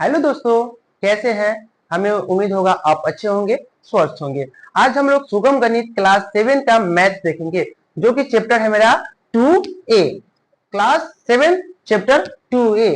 Hello दोस्तों, कैसे हैं। हमें उम्मीद होगा आप अच्छे होंगे, स्वस्थ होंगे। आज हम लोग सुगम गणित क्लास 7 का मैथ देखेंगे, जो कि चैप्टर है मेरा 2A। Class 7 chapter 2A।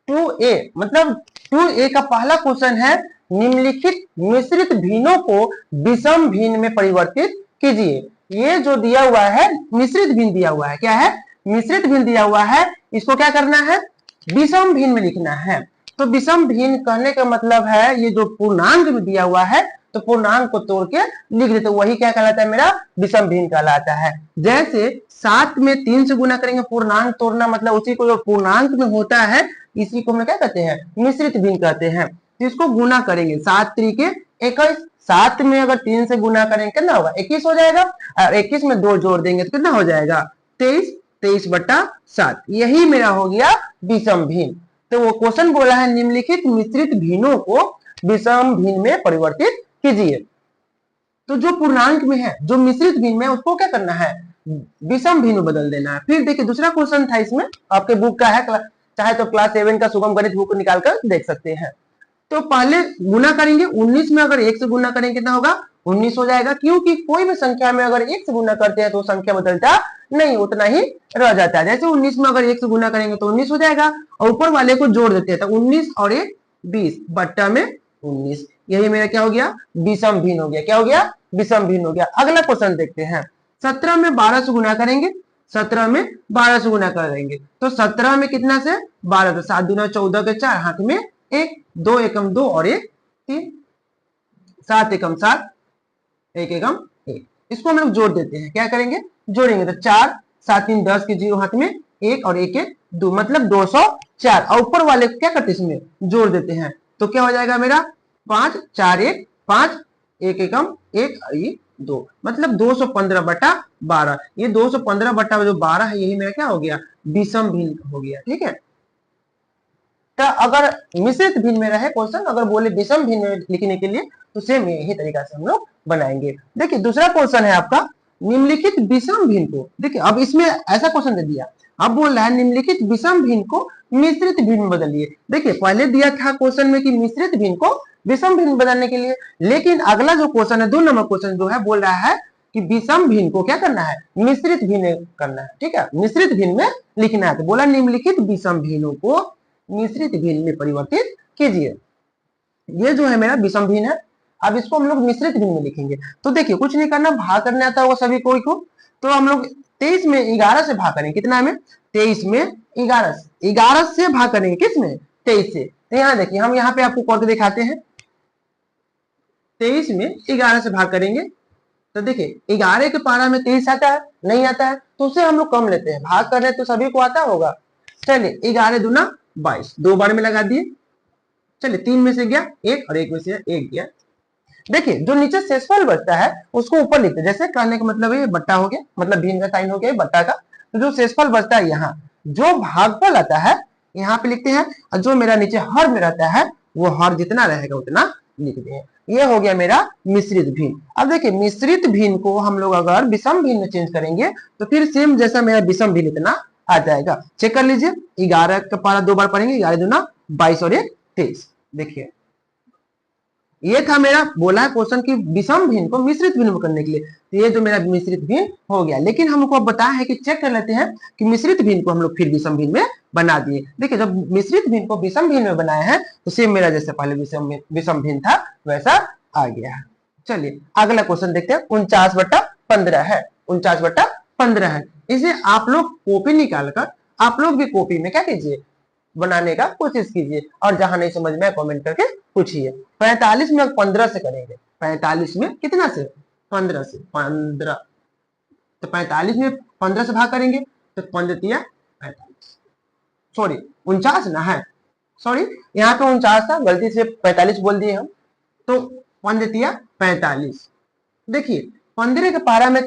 2A मतलब 2A का पहला क्वेश्चन है, निम्नलिखित मिश्रित भिन्नों को विषम भिन्न में परिवर्तित कीजिए। ये जो दिया हुआ है मिश्रित भिन्न दिया हुआ है, क्या है, मिश्रित भिन्न दिया हुआ है। इसको क्या करना है, विषम भिन्न में लिखना है। तो विषम भिन्न कहने का मतलब है ये जो पूर्णांक में दिया हुआ है, तो पूर्णांक को तोड़ के लिख देते, वही क्या कहलाता है, मेरा विषम भिन्न कहलाता है। जैसे 7 में 3 से गुना करेंगे, पूर्णांक तोड़ना मतलब उसी को जो पूर्णांक में होता है इसी को हम क्या कहते हैं, मिश्रित भिन्न कहते हैं। तो इसको गुना करेंगे, 7 त्रिके 21। 7 में अगर 3 से गुना करेंगे कितना होगा, 21 हो जाएगा। और 21 में 2 जोड़ देंगे तो कितना हो जाएगा, 23। 23/7 यही मेरा हो गया विषम भिन्न। तो वो क्वेश्चन बोला है, निम्नलिखित मिश्रित भिन्नों को विषम भिन्न में परिवर्तित कीजिए। तो जो पूर्णांक में है, जो मिश्रित भिन्न में, उसको क्या करना है, विषम भिन्न बदल देना है। फिर देखिए दूसरा क्वेश्चन था इसमें, आपके बुक का है, चाहे तो क्लास 7 का सुगम गणित बुक निकालकर देख सकते हैं। तो पहले गुना करेंगे, 19 में अगर 1 से गुना करेंगे कितना होगा, 19 हो जाएगा। क्योंकि कोई भी संख्या में अगर 1 से गुना करते हैं तो संख्या बदलता नहीं, उतना ही रह जाता है। जैसे 19 में अगर 1 से गुना करेंगे तो 19 हो जाएगा, और ऊपर वाले को जोड़ देते हैं तो 19 और 1 20 बट्टा में 19। यही मेरा क्या हो गया, विषम भिन्न हो गया। क्या हो गया, विषम भिन्न हो गया। अगला क्वेश्चन देखते हैं। 17 में 12 से गुना करेंगे, 17 में 12 से गुना करेंगे तो 17 में कितना से 12, तो 7 दूना 14 के 4, हाथ में 1, 2 एकम 2 और 1 3, 7 एकम 7, 1 एकम 1। इसको हम लोग जोड़ देते हैं, क्या करेंगे, जोड़ेंगे तो 4 7 3 10 के 0 हाथ में 1 और 1 1 2, मतलब 204। और ऊपर वाले को क्या करते हैं, इसमें जोड़ देते हैं तो क्या हो जाएगा मेरा 5 4 1 5, 1 एकम 1 2, मतलब 215/12। ये 215/12 है, यही मेरा क्या हो गया, विषम भिन्न हो गया। ठीक है, तो अगर मिश्रित भिन्न में रहे क्वेश्चन, अगर बोले विषम भिन्न में लिखने के लिए, तो सेम यही तरीका से हम लोग बनाएंगे। देखिए दूसरा क्वेश्चन है आपका, निम्नलिखित विषम भिन्न को, देखिए अब इसमें ऐसा क्वेश्चन दे दिया, अब बोल रहा है निम्नलिखित विषम भिन्न को मिश्रित भिन्न में बदलिए। देखिए पहले दिया था क्वेश्चन में कि मिश्रित भिन्न को विषम भिन्न बदलने के लिए, लेकिन अगला जो क्वेश्चन है 2 नंबर क्वेश्चन जो है, बोल रहा है कि विषम भिन्न को क्या करना है, मिश्रित भिन्न करना है। ठीक है, मिश्रित भिन्न में लिखना है, तो बोला निम्नलिखित विषम भिन्नों को मिश्रित भिन्न में परिवर्तित कीजिए। ये जो है मेरा विषम भिन्न है, अब इसको हम लोग मिश्रित भिन्न में लिखेंगे। तो देखिए कुछ नहीं करना, भाग करने आता होगा सभी कोई को। तो हम लोग 23 में 11 से भाग करेंगे, कितना में 23 में 11 से भाग करेंगे, किस में 23 से। तो यहाँ देखिए हम यहाँ पे आपको करके दिखाते हैं, 23 में 11 से भाग करेंगे तो देखिए 11 के पारा में 23 आता है, नहीं आता है, तो उसे हम लोग कम लेते हैं। भाग कर रहे तो सभी को आता होगा। चलिए 11 दूना 22, 2 बार में लगा दिए। चलिए 3 में से गया 1 और 1 में से 1 गया। देखिए जो नीचे शेषफल बचता है उसको ऊपर लिखते हैं, जैसे कहने का मतलब है बट्टा हो गया, मतलब भिन्न का साइन हो गया बट्टा का। तो जो शेषफल बचता है यहाँ, जो भागफल आता है यहाँ पे लिखते हैं, और जो मेरा नीचे हर में रहता है वो हर जितना रहेगा उतना लिखते हैं। ये हो गया मेरा मिश्रित भिन्न। अब देखिए मिश्रित भिन्न को हम लोग अगर विषम भिन्न में चेंज करेंगे तो फिर सेम जैसा मेरा विषम भिन्न इतना आ जाएगा। चेक कर लीजिए, 11 का पारा 2 बार पढ़ेंगे, 11 दूना 22 और 1 23। देखिए ये था मेरा, बोला है क्वेश्चन की विषम भिन्न को मिश्रित भिन्न में करने के लिए, तो ये जो मेरा मिश्रित भिन्न हो गया। लेकिन हमको अब बताया है कि चेक कर लेते हैं कि मिश्रित भिन्न को हम लोग फिर विषम भिन्न में बना दिए। देखिए जब मिश्रित भिन्न को विषम भिन्न में बनाया है तो सेम मेरा जैसे पहले विषम भिन्न था वैसा आ गया है। चलिए अगला क्वेश्चन देखते हैं, 49/15 है, 49/15 है। इसे आप लोग कॉपी निकालकर आप लोग भी कॉपी में क्या कीजिए, बनाने का कोशिश कीजिए, और जहां नहीं समझ में कमेंट करके पूछिए। 45 में 15 से करेंगे, 45 में कितना से 15 से 15, तो 45 में 15 से भाग करेंगे तो 15 45, सॉरी 49 ना है, सॉरी यहाँ पे 49 था, गलती से 45 बोल दिए हम, तो 15 45। देखिए 15 के पारा में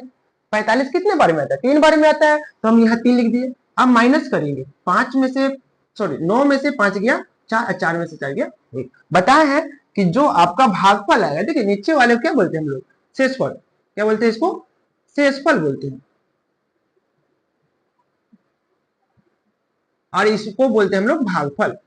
45 कितने बार में आता है, 3 बार में आता है, तो हम यहाँ 3 लिख दिए। अब माइनस करेंगे, 5 में से सॉरी 9 में से 5 गया 4, 4 में से 4 गया 1। बताया है कि जो आपका भागफल आएगा, देखिए नीचे वाले को क्या बोलते हैं हम लोग, शेषफल, क्या बोलते हैं इसको, शेषफल बोलते हैं, और इसको बोलते हैं हम लोग भागफल।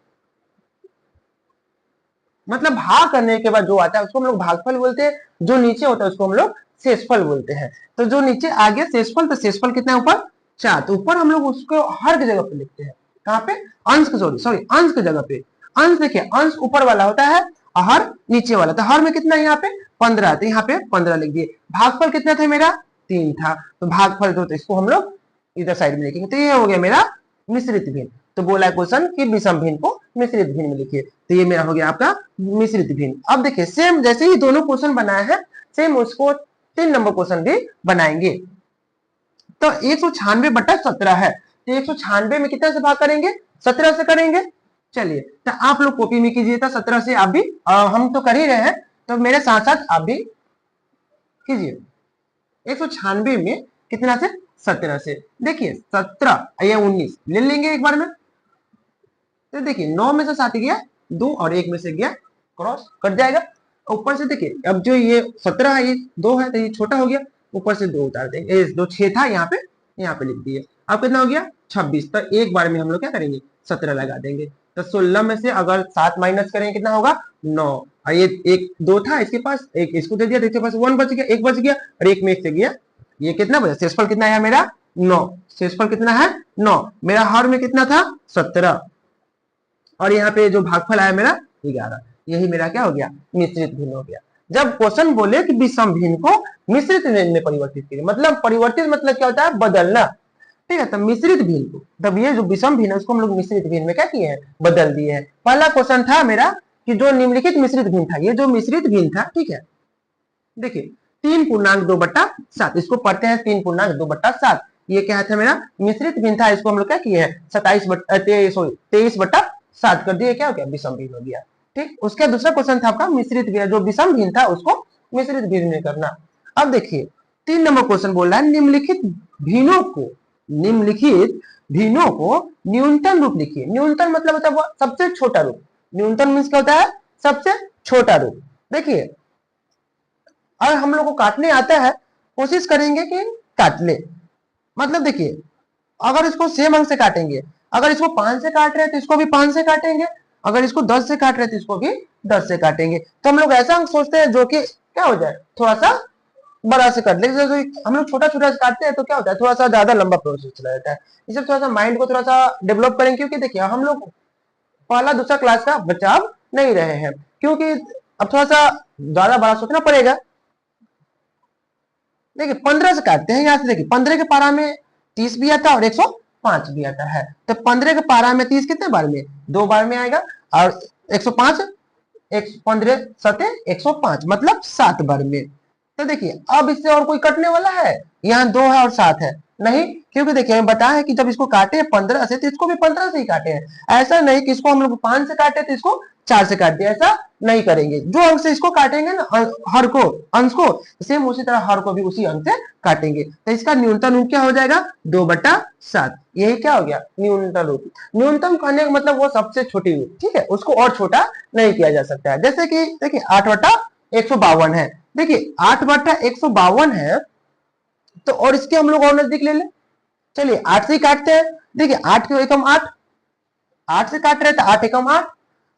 मतलब भाग करने के बाद जो आता है उसको हम लोग भागफल बोलते हैं, जो नीचे होता है उसको हम लोग शेषफल बोलते हैं। तो जो नीचे आ गया शेषफल, तो शेषफल कितना है ऊपर 4, तो ऊपर हम लोग उसको हर की जगह पे लिखते हैं, कहाँ पे अंश की, सॉरी अंश की जगह पे। अंश देखिए, अंश ऊपर वाला होता है और हर नीचे वाला, तो हर में कितना है यहाँ पे 15, तो यहाँ पे 15 लिख दिए। भागफल कितना था मेरा 3 था, तो भागफल तो इसको हम लोग इधर साइड में लिखेंगे, तो ये हो गया मेरा मिश्रित भिन्न। तो बोला क्वेश्चन कि विषम भिन्न को मिश्रित भिन्न में लिखिए, तो ये मेरा हो गया आपका मिश्रित भिन्न। अब देखिए सेम जैसे ही दोनों क्वेश्चन बनाए हैं, सेम उसको 3 नंबर क्वेश्चन भी बनाएंगे। तो 196/17 है, तो 196 में कितना से भाग करेंगे 17 से करेंगे। चलिए तो आप लोग कॉपी में कीजिए, तो 17 से आप भी हम तो कर ही रहे हैं, तो मेरे साथ साथ आप भी कीजिए। 196 में कितना से 17 से, देखिए 17 या 19 ले लेंगे एक बार में, तो देखिए 9 में से 7 गया 2 और 1 में से गया क्रॉस कट जाएगा। ऊपर से देखिए अब जो ये 17 है ये 2 है, तो ये छोटा हो गया, ऊपर से 2 उतार देंगे, जो 6 था यहाँ पे लिख दिए। अब कितना हो गया 26, तो एक बार में हम लोग क्या करेंगे 17 लगा देंगे। तो 16 में से अगर 7 माइनस करेंगे कितना होगा 9, और ये एक 2 था इसके पास, एक इसको दे दिया, इसके पास 1 बच गया, 1 बच गया और 1 में 1 से गया, ये कितना बचा, शेषफल कितना है मेरा 9, शेषफल कितना है 9, मेरा हर में कितना था 17, और यहाँ पे जो भागफल आया मेरा 11, यही मेरा क्या हो गया मिश्रित भिन्न हो गया। जब क्वेश्चन बोले कि विषम भिन्न को मिश्रित भिन्न में परिवर्तित कीजिए, मतलब परिवर्तित मतलब क्या होता है बदलना, ठीक है। तो मिश्रित भिन्न को, तब ये जो विषम भिन्न है उसको हम लोग मिश्रित भिन्न में क्या किए हैं बदल दिए हैं। पहला क्वेश्चन था मेरा कि जो निम्नलिखित मिश्रित भिन्न था, ये जो मिश्रित भिन्न था, ठीक है, देखिए 3.2/7, इसको पढ़ते हैं 3.2/7, ये क्या था मेरा मिश्रित भिन्न था, इसको हम लोग क्या किए हैं 23/7 कर दिए, क्या हो गया विषम भिन्न हो गया, ठीक। उसका दूसरा क्वेश्चन था आपका मिश्रित भिन्न, जो विषम भिन्न था उसको मिश्रित भिन्न में करना। अब देखिए 3 नंबर क्वेश्चन बोल रहा है निम्नलिखित भिन्नों को न्यूनतम रूप लिखिए। न्यूनतम मतलब होता है सबसे छोटा रूप, न्यूनतम मीन्स क्या होता है सबसे छोटा रूप। देखिए अगर हम लोग को काटने आता है, कोशिश करेंगे कि काट ले, मतलब देखिए अगर इसको सेम अंक से काटेंगे, अगर इसको 5 से काट रहे हैं तो इसको भी 5 से काटेंगे, अगर इसको 10 से काट रहे हैं तो इसको भी 10 से काटेंगे। तो हम लोग ऐसा अंक सोचते हैं जो कि क्या हो जाए थोड़ा सा बड़ा से काट ले, हम लोग छोटा छोटा काटते हैं तो क्या होता है थोड़ा सा ज्यादा लंबा प्रोसेस चला जाता है। इससे थोड़ा सा माइंड को थोड़ा सा डेवलप करेंगे, क्योंकि देखिए हम लोग पहला दूसरा क्लास का बचाव नहीं रहे हैं, क्योंकि अब थोड़ा सा ज्यादा बड़ा सोचना पड़ेगा। देखिए 15 से काटते हैं, यहाँ से देखिए 15 के पारा में 30 भी आता है और 105 भी आता है, तो 15 के पारा में 30 कितने बार में 2 बार में आएगा, और 105 15 7 105 मतलब 7 बार में। तो देखिए अब इससे और कोई कटने वाला है, यहाँ 2 है और 7 है नहीं, क्योंकि देखिए हमें बताया है कि जब इसको काटे 15 से तो इसको भी 15 से ही काटे हैं, ऐसा नहीं कि इसको हम लोग 5 से काटे तो इसको 4 से काट दिया, ऐसा नहीं करेंगे। जो अंक से इसको काटेंगे ना हर को अंश को, सेम उसी तरह हर को भी उसी अंक से काटेंगे। तो इसका न्यूनतम रूप क्या हो जाएगा 2/7, यही क्या हो गया न्यूनतम रूप। न्यूनतम कहने का मतलब वो सबसे छोटी रूप, ठीक है, उसको और छोटा नहीं किया जा सकता है। जैसे कि देखिए 8/152 है, देखिए 8/152 है, तो और इसके हम लोग और नजदीक ले लें, चलिए 8 से ही काटते हैं। देखिए 8 के एकम 8, 8 से काट रहे थे 8 एकम 8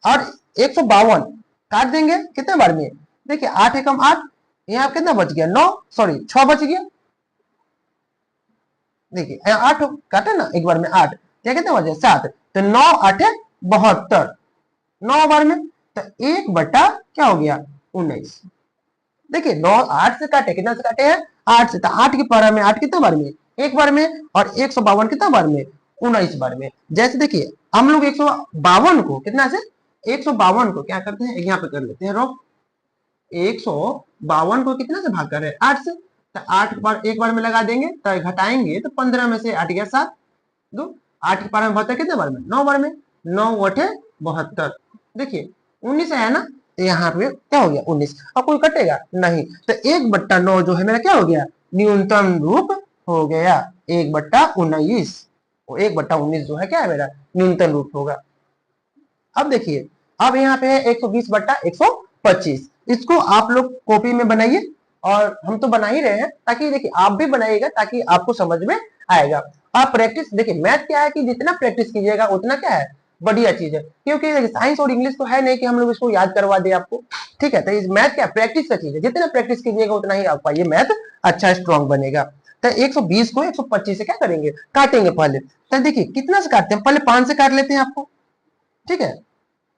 और 152 काट देंगे कितने बार में, देखिए 8 एकम 8, यहाँ कितना बच गया 9, सॉरी 6 बच गया। देखिए 8 काटे ना एक बार में 8, क्या कितना बच गया 7, तो 9 8 72, 9 बार में, तो 1 क्या हो गया 19। देखिए 9 8 से काटे, कितना से काटे हैं 8 से, तो 8 के पारा में 8 कितना बार में एक बार में, और 152 कितना बार में 19 बार में। जैसे देखिए हम लोग 152 को कितना से 152 को क्या करते हैं यहाँ पे कर लेते हैं रोक, 152 को कितना से भाग कर रहे हैं 8 से, तो 8 बार एक बार में लगा देंगे, तो घटाएंगे तो 15 में से 8 गया 7, 2 8 के पारा में 72 कितने बार में 9 बार में, 9 8 72, देखिए 19 आया ना, तो यहाँ पे क्या हो गया 19, और कोई कटेगा नहीं, तो 1/9 जो है मेरा क्या हो गया न्यूनतम रूप हो गया 1/19, 1/19 जो है क्या है मेरा न्यूनतम रूप होगा। अब देखिए अब यहाँ पे है 120/125, इसको आप लोग कॉपी में बनाइए, और हम तो बना ही रहे हैं, ताकि देखिए आप भी बनाइएगा ताकि आपको समझ में आएगा। आप प्रैक्टिस देखिए मैथ क्या है कि जितना प्रैक्टिस कीजिएगा उतना क्या है बढ़िया चीज है, क्योंकि साइंस और इंग्लिश तो है नहीं कि हम लोग इसको याद करवा दे आपको, ठीक है। तो इस मैथ क्या प्रैक्टिस का चीज है, जितना प्रैक्टिस कीजिएगा उतना ही आपका ये मैथ अच्छा स्ट्रॉन्ग बनेगा। तो 120 को 125 से क्या करेंगे, काटेंगे पहले। तो देखिए कितना से काटते हैं, पहले 5 से काट लेते हैं आपको, ठीक है।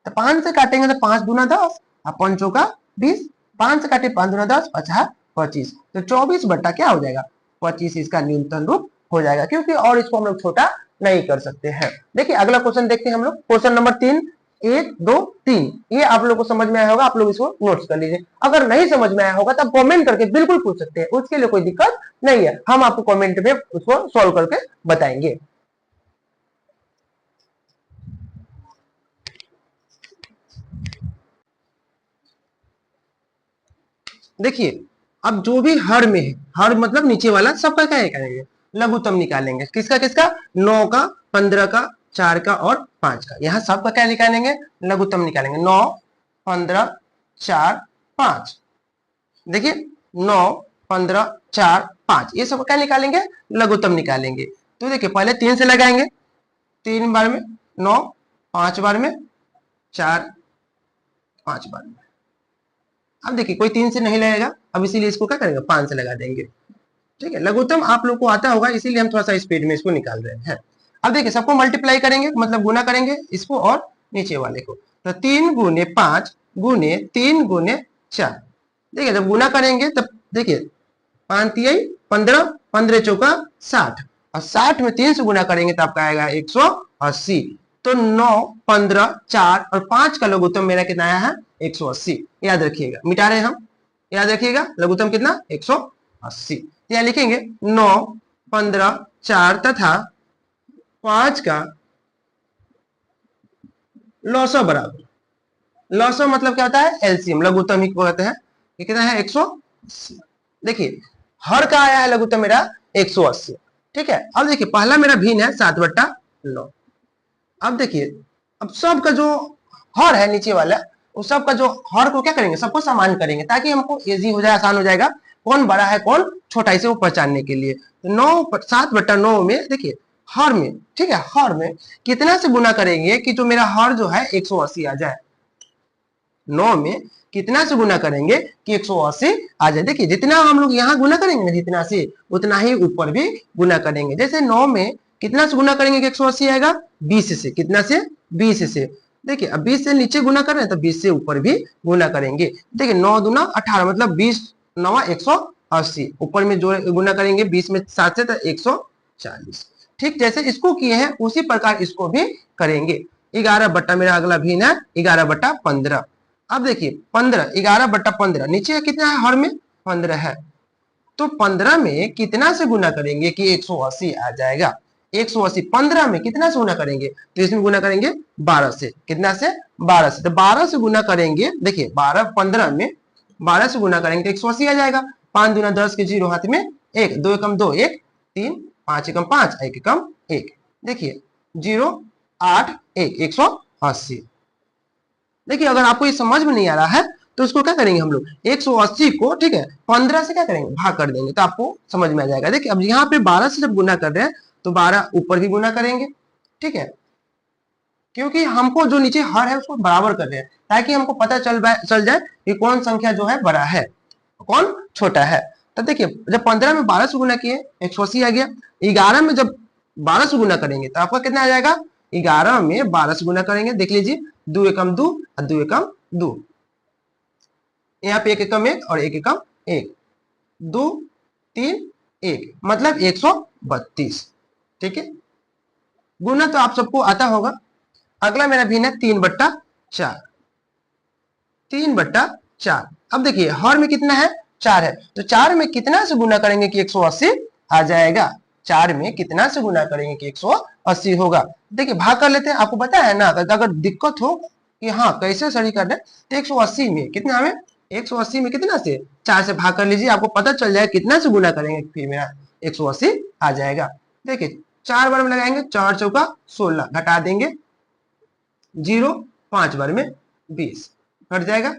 तो 5 से काटेंगे तो 5 दूना 10 और 5 चौका 20, 5 से काटे 5 दूना 10 अच्छा 25, तो 24 बट्टा क्या हो जाएगा 25 इसका न्यूनतम रूप हो जाएगा, क्योंकि और इसको हम लोग छोटा नहीं कर सकते हैं। देखिए अगला क्वेश्चन देखते हैं हम लोग, क्वेश्चन नंबर 3, 1 2 3, ये आप लोग को समझ में आया होगा, आप लोग इसको नोट्स कर लीजिए। अगर नहीं समझ में आया होगा तो कमेंट करके बिल्कुल पूछ सकते हैं, उसके लिए कोई दिक्कत नहीं है, हम आपको कमेंट में उसको सॉल्व करके बताएंगे। देखिए अब जो भी हर में है, हर मतलब नीचे वाला सबका क्या करेंगे, लघुत्तम निकालेंगे। किसका किसका, 9 का, 15 का, 4 का और 5 का, यहाँ सबका क्या निकालेंगे, लघुत्तम निकालेंगे। 9 15 4 5, देखिए 9 15 4 5, ये सब क्या निकालेंगे, लघुत्तम निकालेंगे। तो देखिए पहले 3 से लगाएंगे, 3 बार में 9, 5 बार में 4, 5 बार में। अब देखिए कोई 3 से नहीं लगेगा, अब इसीलिए इसको क्या करेंगे 5 से लगा देंगे, ठीक है। लघुत्तम आप लोग को आता होगा, इसीलिए हम थोड़ा सा स्पीड में इसको निकाल रहे हैं। अब देखिए सबको मल्टीप्लाई करेंगे, मतलब गुना करेंगे इसको और नीचे वाले को, तो 3 गुने 5 गुने 3 गुने 4। देखिए जब गुना करेंगे तब देखिए 5 तिहाई 15, 15 चौका 60, और 60 में 3 से गुना करेंगे तो आपका आएगा 180। तो 9 15 4 और 5 का लघुत्तम मेरा कितना आया है 180, याद रखिएगा, मिटा रहे हम, याद रखिएगा लघुत्तम कितना 180। यहाँ लिखेंगे 9 15 4 तथा 5 का लौसव बराबर, लौसव मतलब क्या होता है एलसीएम, लघुत्तम ही कहते हैं, ये कितना है 180। देखिए हर का आया है लघुत्तम मेरा 180, ठीक है। अब देखिए पहला मेरा भिन्न है 7/9। अब देखिए अब सबका जो हर है नीचे वाला, उस सबका जो हर को क्या करेंगे, सबको समान करेंगे ताकि हमको इजी हो जाए, आसान हो जाएगा, कौन बड़ा है कौन छोटा, इसे वो पहचानने के लिए। 7/9 में देखिए हर में, ठीक है, हर में कितना से गुना करेंगे कि जो मेरा हर जो है 180 आ जाए। 9 में कितना से गुना करेंगे कि 180 आ जाए। देखिए जितना हम लोग यहाँ गुना करेंगे ना जितना से, उतना ही ऊपर भी गुना करेंगे। जैसे 9 में कितना से गुना करेंगे कि 180 आएगा, 20 से, कितना से 20 से। देखिए अब 20 से नीचे गुना कर रहे हैं तो 20 से ऊपर भी गुना करेंगे। देखिए 9 दूना 18, मतलब 20 9 180, ऊपर में जो गुना करेंगे 20 में 7 से तो 140। ठीक जैसे इसको किए हैं उसी प्रकार इसको भी करेंगे। 11 बट्टा मेरा अगला भिन्न है 11/15। अब देखिए 15, 11/15 नीचे कितना है, हर में 15 है, तो 15 में कितना से गुना करेंगे कि 180 आ जाएगा। 180 15 में कितना से गुना करेंगे, तो इसमें गुना करेंगे 12 से, कितना से 12 से, तो 12 से गुना करेंगे। देखिए 12 15 में 12 से गुना करेंगे तो 180 आ जाएगा। 5 दूना 10 के 0 हाथ में 1, 2 एकम 2 1 3, 5 एकम 5 1 एकम 1, देखिए 0 8 1 180। देखिए अगर आपको ये समझ में नहीं आ रहा है तो इसको क्या करेंगे हम लोग 180 को, ठीक है, 15 से क्या करेंगे भाग कर देंगे तो आपको समझ में आ जाएगा। देखिए अब यहाँ पे 12 से जब गुना कर रहे हैं तो 12 ऊपर भी गुना करेंगे, ठीक है, क्योंकि हमको जो नीचे हर है उसको बराबर कर रहे हैं ताकि हमको पता चल जाए कि कौन संख्या जो है बड़ा है कौन छोटा है। तो देखिए जब 15 में 12 से गुना किए 180 आ गया। 11 में जब 12 से गुना करेंगे तो आपका कितना आ जाएगा, 11 में 12 से गुना करेंगे, देख लीजिए 2 एकम 2 और 2 एकम 2, यहाँ पे 1 एकम 1 और 1 एकम 1, 2 3 1, मतलब 132, ठीक है। गुना तो आप सबको आता होगा। अगला मेरा भिन्न है 3/4, 3/4। अब देखिए हर में कितना है 4 है, तो 4 में कितना से गुना करेंगे कि 180 आ जाएगा। 4 में कितना से गुना करेंगे कि 180 होगा। देखिए भाग कर लेते हैं, आपको पता है ना, अगर दिक्कत हो कि हाँ कैसे सही कर रहे हैं तो 180 में कितना हमें 180 में कितना से 4 से भाग कर लीजिए, आपको पता चल जाएगा कितना से गुना करेंगे फिर मेरा 180 आ जाएगा। देखिए 4 बार में लगाएंगे 4 चौका 16, घटा देंगे 0, 5 बार में 20, घट जाएगा,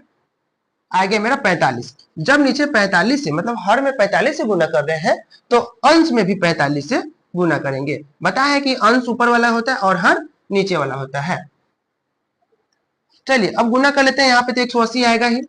आ गया मेरा 45। जब नीचे 45 से मतलब हर में 45 से गुना कर रहे हैं तो अंश में भी 45 से गुना करेंगे। बताया है कि अंश ऊपर वाला होता है और हर नीचे वाला होता है। चलिए अब गुना कर लेते हैं, यहाँ पे तो 180 आएगा ही,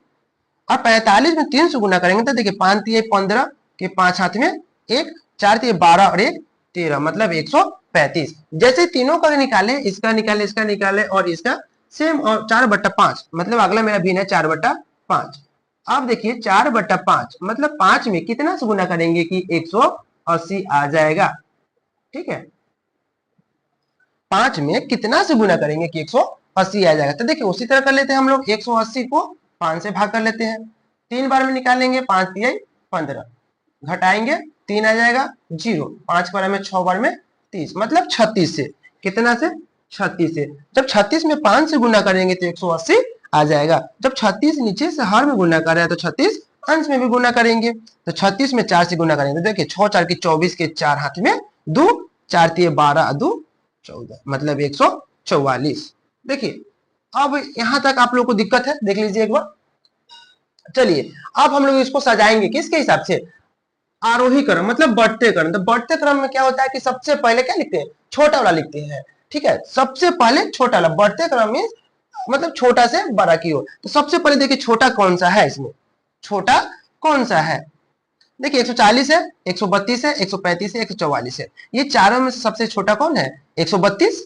और 45 में 3 से गुना करेंगे तो देखिए 5 तिये 15 के 5 हाथ में 1, 4 तिये 12 और 1 13, मतलब 135। जैसे तीनों का निकाले, इसका निकाले, इसका निकाले और इसका सेम, और 4/5, मतलब अगला मेरा भिन्न है 4/5। अब देखिए 4/5 मतलब 5 में कितना से गुना करेंगे कि 180 आ जाएगा। ठीक है, 5 में कितना से गुना करेंगे कि 180 आ जाएगा। तो देखिए उसी तरह कर लेते हैं हम लोग, 180 को 5 से भाग कर लेते हैं, 3 बार में निकालेंगे, 5 तिये 15, घटाएंगे 3 आ जाएगा 0, 5 बार में 6 बार में 30, मतलब 36 से, कितना से 36 से। जब 36 में 5 से गुना करेंगे तो 180 आ जाएगा। जब 36 नीचे से हर में गुना कर रहे हैं तो 36 अंश में भी गुना करेंगे, तो 36 में 4 से गुना करेंगे तो देखिए 6 4 की 24 के 4 हाथ में 2, 4 तिये 12 2 14, मतलब 144। देखिए अब यहां तक आप लोग को दिक्कत है, देख लीजिए एक बार। चलिए अब हम लोग इसको सजाएंगे किसके हिसाब से, आरोही क्रम मतलब बढ़ते क्रम। तो बढ़ते क्रम में क्या होता है कि सबसे पहले क्या लिखते हैं, छोटा वाला लिखते हैं। ठीक है, सबसे पहले छोटा वाला, बढ़ते क्रम में मतलब छोटा से बड़ा की ओर। तो सबसे पहले देखिए छोटा कौन सा है, इसमें छोटा कौन सा है, देखिए 140 है, 132 है, 135 है, 144 है। ये चारों में से सबसे छोटा कौन है, 132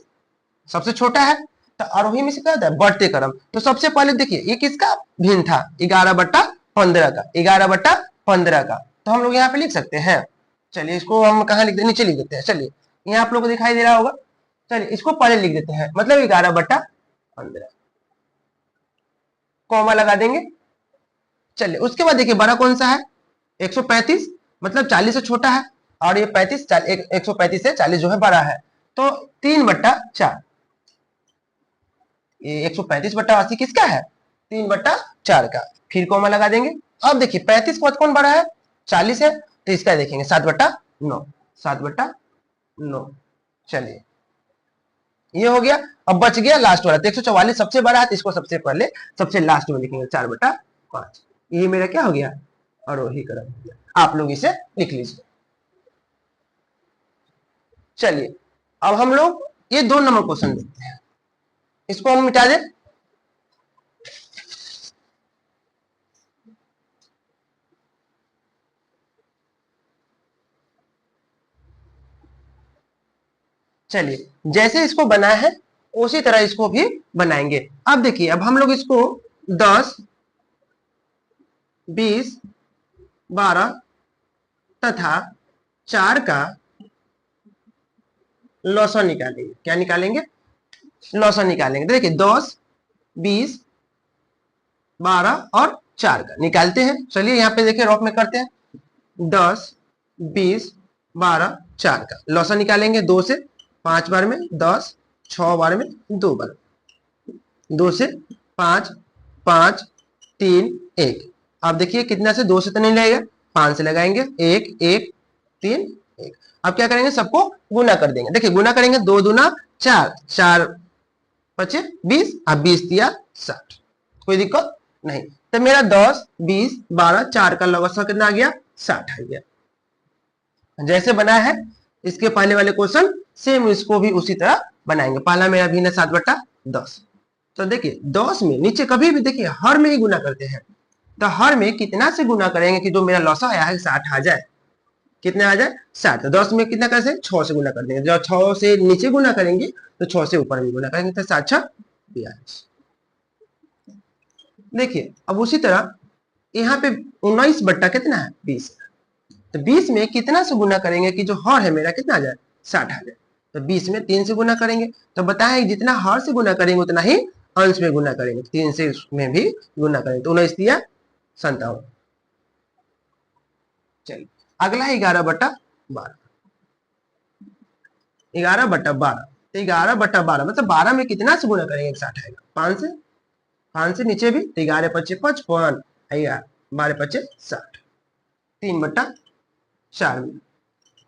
सबसे छोटा है। तो आरोही में से क्या होता है, बढ़ते क्रम। तो सबसे पहले देखिए ये किसका भिन्न था, 11/15 का, 11/15 का। तो हम लोग यहाँ पे लिख सकते हैं, चलिए इसको हम कहाँ लिख देते, नीचे लिख देते हैं। चलिए यहाँ आप लोग को दिखाई दे रहा होगा, चलिए इसको पहले लिख देते हैं, मतलब 11/15, कॉमा लगा देंगे। चलिए उसके बाद देखिए बड़ा कौन सा है, 135, मतलब 40 से छोटा है, और ये 135 से 40 जो है बड़ा है, तो 3/4। ये 135/80 किसका है, 3/4 का, फिर कॉमा लगा देंगे। अब देखिए 35 के बाद कौन बड़ा है, 40 है, तो इसका देखेंगे 7/9, 7/9। चलिए ये हो गया। अब बच गया लास्ट वाला, तो 144 सबसे बड़ा है, तो इसको सबसे पहले सबसे लास्ट में लिखेंगे 4/5। ये मेरा क्या हो गया, आरोही क्रम। आप लोग इसे लिख लीजिए। चलिए अब हम लोग ये 2 नंबर क्वेश्चन देखते हैं, इसको हम मिटा दें। चलिए जैसे इसको बनाया है उसी तरह इसको भी बनाएंगे। अब देखिए अब हम लोग इसको 10, 20, 12 तथा 4 का लॉसा निकालेंगे। क्या निकालेंगे, लॉसा निकालेंगे। देखिए 10, 20, 12 और 4 का निकालते हैं। चलिए यहाँ पे देखिए रॉफ में करते हैं, 10, 20, 12, 4 का लॉसा निकालेंगे। 2 से 5 बार में 10, 6 बार में 2 बार, 2 से 5, 5, 3, 1। अब देखिए कितना से, 2 से तो नहीं लगेगा, 5 से लगाएंगे, 1, 1, 3, 1। अब क्या करेंगे, सबको गुना कर देंगे। देखिए गुना करेंगे, 2 दूना 4, 4 पचे 20, अब 20 दिया 60, कोई दिक्कत नहीं। तो मेरा 10, 20, 12, 4 का लॉसा कितना आ गया, 60 आ गया। जैसे बना है इसके पहले वाले क्वेश्चन, सेम इसको भी उसी तरह बनाएंगे। पहला मेरा भिन्न 7/10। तो देखिए 10 में नीचे कभी भी देखिए हर में ही गुना करते हैं, तो हर में कितना से गुना करेंगे कि जो मेरा लॉसा आया है 60 आ जाए, कितना आ जाए 60। तो 10 में कितना कर सकते, 6 से गुना कर देंगे। जब 6 से नीचे गुना करेंगे तो 6 से ऊपर भी गुना करेंगे, तो 7 6 42। देखिए अब उसी तरह यहाँ पे 19 बट्टा कितना है, 20। तो 20 में कितना से गुना करेंगे कि जो हर है मेरा कितना आ जाए, 60 आ जाए। तो 20 में 3 से गुना करेंगे। तो बताएं जितना हर से गुना करेंगे उतना ही अंश में गुना करेंगे, 3 से में भी गुना करेंगे। तो 19 दिया 57। चलिए अगला है 11/12। 11/12, तो 11/12 मतलब 12 में कितना से गुना करेंगे, 60 आएगा। 5 से, 5 से नीचे भी, तो 11 पच्चे 55, 12 पच्चे 60। 3/4 में,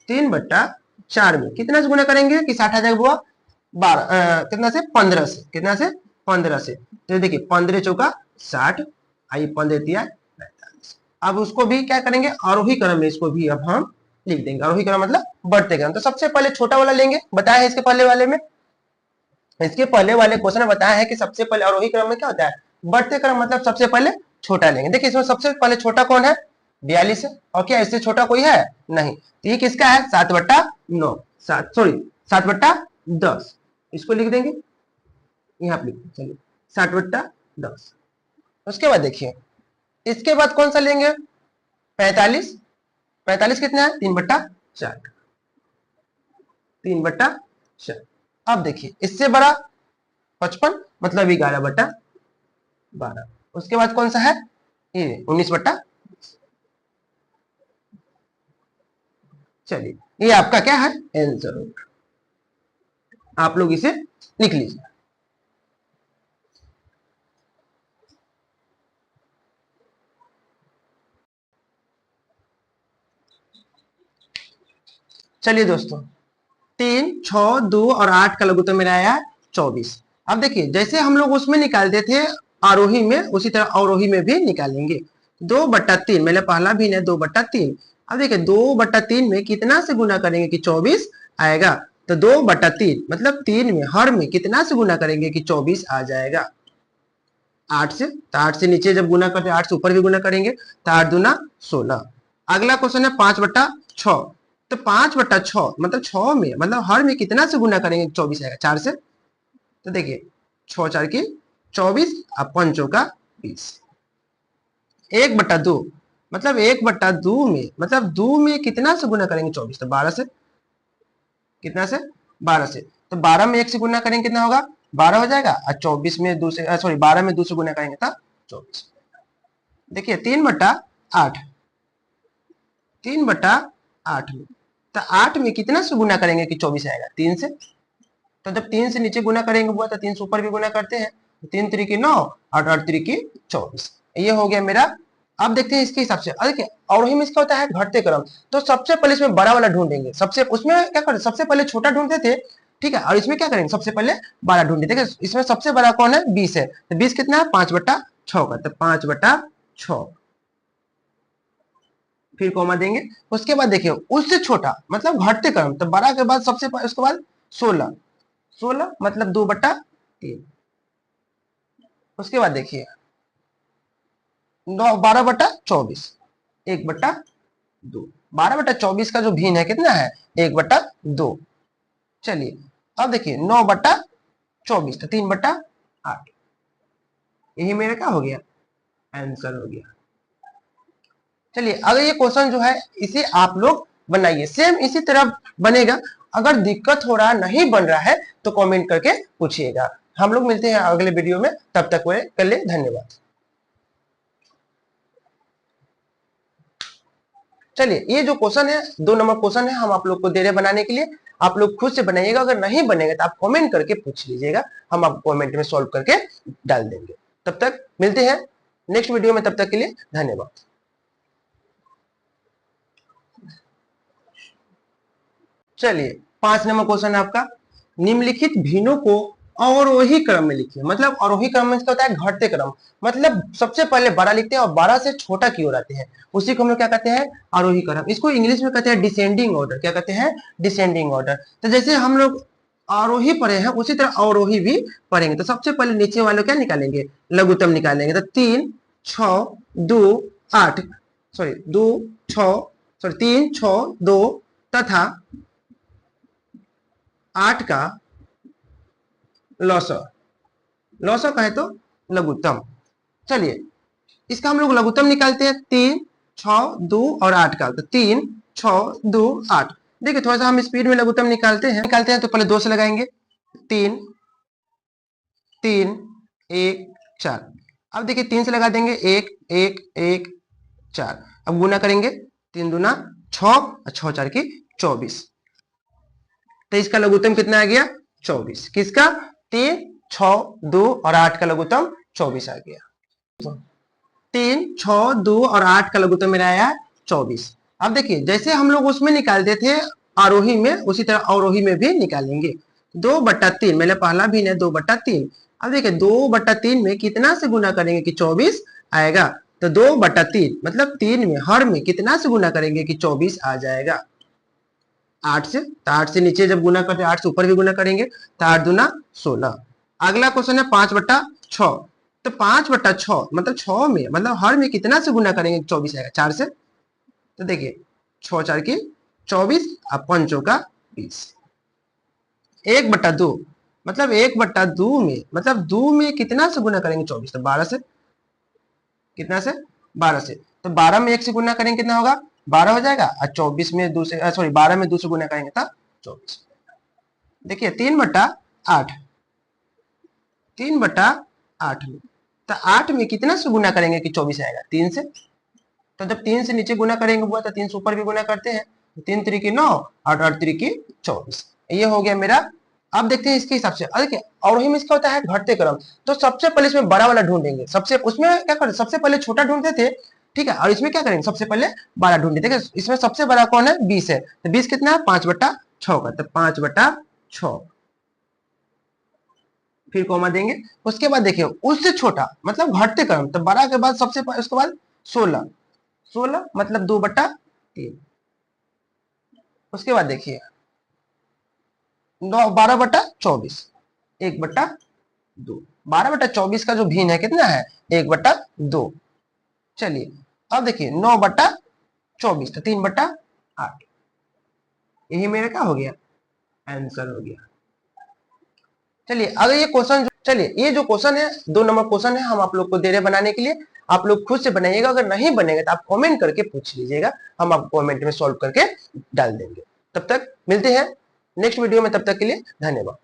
3/4 में कितना से गुना करेंगे कि 60 आ जाएगा बुआ, 12 कितना से, 15 से, कितना से 15 से। तो देखिए 15 चौका 60, आई 15 दिया 45। अब उसको भी क्या करेंगे, आरोही क्रम में इसको भी अब हम लिख देंगे। आरोही क्रम मतलब बढ़ते क्रम। तो सबसे पहले छोटा वाला लेंगे, बताया है इसके पहले वाले में, इसके पहले वाले क्वेश्चन में बताया है कि सबसे पहले आरोही क्रम में क्या होता है, बढ़ते क्रम, मतलब सबसे पहले छोटा लेंगे। देखिए इसमें सबसे पहले छोटा कौन है, 42 है, और क्या इससे छोटा कोई है नहीं, तो ये किसका है 7/9, 7/10, इसको लिख देंगे, यहाँ पे लिख देंगे, चलिए 7/10। उसके बाद देखिए इसके बाद कौन सा लेंगे 45, 45 कितना है 3/4, 3/4। अब देखिए इससे बड़ा 55, मतलब 11/12। उसके बाद कौन सा है ये 19/, चलिए ये आपका क्या है आंसर, आप लोग इसे लिख लीजिए। चलिए दोस्तों 3, 6, 2 और 8 का लघुत्तम मेरा आया 24। अब देखिए जैसे हम लोग उसमें निकालते थे आरोही में, उसी तरह अवरोही में भी निकालेंगे। 2/3 मेरा पहला भिन्न है 2/3। अब देखिए 2/3 में कितना से गुना करेंगे कि 24 आएगा, तो 2/3 मतलब 3 में हर में कितना से गुना करेंगे कि 24 आ जाएगा 8 से। तो 8 से नीचे जब गुना करते हैं 8 से ऊपर भी गुना करेंगे तो 8 दूना 16। अगला क्वेश्चन है 5/6, तो 5/6 मतलब 6 में, मतलब हर में कितना से गुना करेंगे 24 आएगा 4 से। तो देखिए 6 4 की 24 और 5 चौका 20। 1/2 मतलब 1/2 में, मतलब 2 में कितना से गुना करेंगे 24, तो 12 से, कितना से 12 से। तो 12 में 1 से गुना करेंगे कितना होगा 12 हो जाएगा, और 24 में 2 से, सॉरी 12 में 2 से गुना करेंगे तो 24। देखिए 3/8, 3/8 में, तो 8 में कितना से गुना करेंगे कि 24 आएगा 3 से। तो जब 3 से नीचे गुना करेंगे वो तो 3 से ऊपर भी गुना करते हैं, 3 3 की 9 और 8 3 की 24, ये हो गया मेरा। अब देखते हैं इसके हिसाब से, देखिए अवरोही में इसका होता है घटते क्रम, तो सबसे पहले इसमें बड़ा वाला ढूंढेंगे, सबसे उसमें क्या करते सबसे पहले छोटा ढूंढते थे, ठीक है, और इसमें क्या करेंगे सबसे पहले बड़ा ढूंढे। देखिए इसमें सबसे बड़ा कौन है 20 है, तो 20 कितना है 5/6 का, तो 5/6, फिर कॉमा देंगे। उसके बाद देखिए उससे छोटा मतलब घटते क्रम, तो बड़ा के बाद सबसे उसके बाद 16, 16 मतलब 2/3। उसके बाद देखिए 12/24, 1/2, 12/24 का जो भिन्न है कितना है 1/2। चलिए अब देखिए 9/24, तो 3/8, यही मेरा क्या हो गया आंसर हो गया। चलिए अगर ये क्वेश्चन जो है इसे आप लोग बनाइए, सेम इसी तरह बनेगा। अगर दिक्कत हो रहा नहीं बन रहा है तो कमेंट करके पूछिएगा। हम लोग मिलते हैं अगले वीडियो में, तब तक के लिए धन्यवाद। चलिए ये जो क्वेश्चन है 2 नंबर क्वेश्चन है, हम आप लोग को दे रहे बनाने के लिए, आप लोग खुद से बनाइएगा। अगर नहीं बनेगा तो आप कमेंट करके पूछ लीजिएगा, हम आपको कमेंट में सॉल्व करके डाल देंगे। तब तक मिलते हैं नेक्स्ट वीडियो में, तब तक के लिए धन्यवाद। चलिए 5 नंबर क्वेश्चन है आपका, निम्नलिखित भिन्नों को अवरोही क्रम में लिखिए। मतलब अवरोही क्रम में इसका होता है घटते क्रम, मतलब सबसे पहले बड़ा लिखते हैं और 12 से छोटा की ओर आते हैं, उसी को हम लोग क्या कहते हैं आरोही क्रम। इसको इंग्लिश में कहते हैं डिसेंडिंग ऑर्डर। क्या कहते हैं डिसेंडिंग ऑर्डर। तो जैसे हम लोग आरोही पढ़े हैं उसी तरह अवरोही भी पढ़ेंगे। तो सबसे पहले नीचे वाले क्या निकालेंगे लघुत्तम निकालेंगे, तो 3 6 2 8, सॉरी 2 6, सॉरी 3 6 2 तथा 8 का लौसर, लौसर कहे तो लघुत्तम। चलिए इसका हम लोग लघुत्तम निकालते हैं, 3 6 2 और 8 का, तो 3 6 2 8। देखिए थोड़ा सा हम स्पीड में लघुत्तम निकालते हैं तो पहले 2 से लगाएंगे, 3 3 1 4। अब देखिए 3 से लगा देंगे 1 1 1 4। अब गुना करेंगे 3 दूना 6 और 6 4 की 24, तो इसका लघुत्तम कितना आ गया 24। किसका 3 6 2 और 8 का लघुत्तम 24 आ गया। 3 6 2 और 8 का लघुत्तम मेरा आया 24। अब देखिए जैसे हम लोग उसमें निकालते थे आरोही में, उसी तरह अवरोही में भी निकालेंगे। 2/3 मेरा पहला भिन्न है 2/3। अब देखिए 2/3 में कितना से गुना करेंगे कि 24 आएगा, तो 2/3 मतलब 3 में हर में कितना से गुना करेंगे कि 24 आ जाएगा 8 से। तो 8 से नीचे जब गुना करते हैं 8 से ऊपर भी गुना करेंगे, तो 8 दूना 16। अगला क्वेश्चन है 5/6। तो 5/6 मतलब 6 में मतलब हर में कितना से गुना करेंगे 24 आएगा 4 से। तो देखिए 6 4 की 24 और 5 का 20। 1/2 मतलब 1/2 में मतलब 2 में कितना से गुना करेंगे 24, तो 12 से। कितना से 12 से। तो 12 में 1 से गुना करेंगे कितना होगा 12 हो जाएगा, और 24 में 2 से सॉरी 12 में 2 से गुना करेंगे तो 24। देखिए 3/8। 3/8 में तो 8 में कितना से गुना करेंगे कि 24 आएगा 3 से। तो जब 3 से नीचे गुना करेंगे हुआ तो 3 से ऊपर भी गुना करते हैं। 3 3 की 9 और 8 3 की 24। ये हो गया मेरा। अब देखते हैं इसके हिसाब से। देखिए अवरोही में इसका होता है घटते क्रम। तो सबसे पहले इसमें बड़ा वाला ढूंढेंगे, सबसे उसमें क्या करते सबसे पहले छोटा ढूंढते थे, ठीक है, और इसमें क्या करेंगे सबसे पहले बड़ा ढूंढे। देखिए इसमें सबसे बड़ा कौन है 20 है। तो 20 कितना है 5/6 का। तो 5/6 फिर कॉमा देंगे। उसके बाद देखिए उससे छोटा मतलब घटते क्रम, तो बड़ा के बाद सबसे उसके बाद 16। 16 मतलब 2/3। उसके बाद देखिए 12/24। 1/2। 12/24 का जो भिन्न है कितना है 1/2। चलिए अब देखिए 9/24 तो 3/8। यही मेरा क्या हो गया आंसर हो गया। चलिए अगर ये क्वेश्चन चलिए ये जो क्वेश्चन है 2 नंबर क्वेश्चन है हम आप लोग को दे रहे बनाने के लिए। आप लोग खुद से बनाइएगा, अगर नहीं बनेगा तो आप कमेंट करके पूछ लीजिएगा, हम आपको कमेंट में सॉल्व करके डाल देंगे। तब तक मिलते हैं नेक्स्ट वीडियो में, तब तक के लिए धन्यवाद।